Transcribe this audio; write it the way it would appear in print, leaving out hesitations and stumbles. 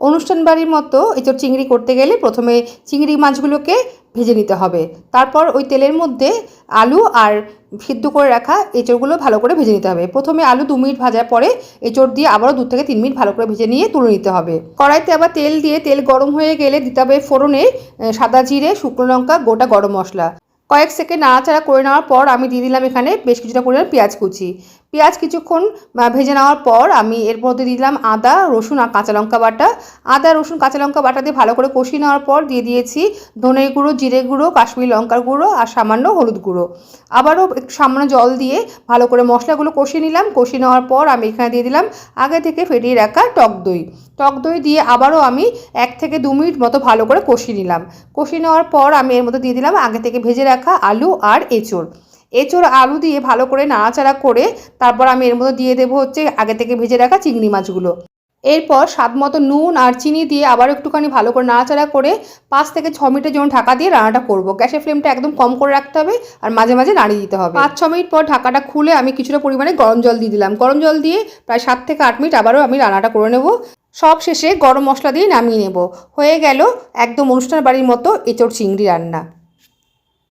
অনুষ্ঠান বাড়ির মতো এঁচোড় চিংড়ি করতে গেলে প্রথমে চিংড়ি মাছগুলোকে ভেজে নিতে হবে। তারপর ওই তেলের মধ্যে আলু আর সিদ্ধ করে রাখা এঁচোড়গুলো ভালো করে ভেজে নিতে হবে। প্রথমে আলু 2 মিনিট ভাজার পরে এঁচোড় দিয়ে আবারও 2 থেকে 3 মিনিট ভালো করে ভেজে নিয়ে তুলে নিতে হবে। কড়াইতে আবার তেল দিয়ে তেল গরম হয়ে গেলে দিতে হবে ফোড়নে সাদা জিরে, শুকনো লঙ্কা, গোটা গরম মশলা। কয়েক সেকেন্ড নাড়াচাড়া করে নেওয়ার পর আমি দিয়ে দিলাম এখানে বেশ কিছুটা পরিমাণ পেঁয়াজ কুচি। পেঁয়াজ কিছুক্ষণ ভেজে নেওয়ার পর আমি এর মধ্যে দিলাম আদা, রসুন আর কাঁচা লঙ্কা বাটা। আদা, রসুন, কাঁচা লঙ্কা বাটা দিয়ে ভালো করে কষিয়ে নেওয়ার পর দিয়ে দিয়েছি ধনে গুঁড়ো, জিরে গুঁড়ো, কাশ্মীরি লঙ্কার গুঁড়ো আর সামান্য হলুদ গুঁড়ো। আবারও একটু সামান্য জল দিয়ে ভালো করে মশলাগুলো কষিয়ে নিলাম। কষিয়ে নেওয়ার পর আমি এখানে দিয়ে দিলাম আগে থেকে ফেটিয়ে রাখা টক দই। টক দই দিয়ে আবারও আমি 1 থেকে 2 মিনিট মতো ভালো করে কষিয়ে নিলাম। কষিয়ে নেওয়ার পর আমি এর মধ্যে দিয়ে দিলাম আগে থেকে ভেজে রাখা আলু আর এঁচোড়। এঁচোড় আলু দিয়ে ভালো করে নাড়াচাড়া করে তারপর আমি এর মধ্যে দিয়ে দেবো হচ্ছে আগে থেকে ভেজে রাখা চিংড়ি মাছগুলো। এরপর স্বাদ মতো নুন আর চিনি দিয়ে আবার একটুখানি ভালো করে নাড়াচাড়া করে 5 থেকে 6 মিনিটের জন্য ঢাকা দিয়ে রান্নাটা করব। গ্যাসের ফ্লেমটা একদম কম করে রাখতে হবে আর মাঝে মাঝে নাড়িয়ে দিতে হবে। 5-6 মিনিট পর ঢাকাটা খুলে আমি কিছুটা পরিমাণে গরম জল দিয়ে দিলাম। গরম জল দিয়ে প্রায় 7 থেকে 8 মিনিট আবারও আমি রান্নাটা করে নেব। সব শেষে গরম মশলা দিয়ে নামিয়ে নেব। হয়ে গেল একদম অনুষ্ঠান বাড়ির মতো এঁচোড় চিংড়ি রান্না।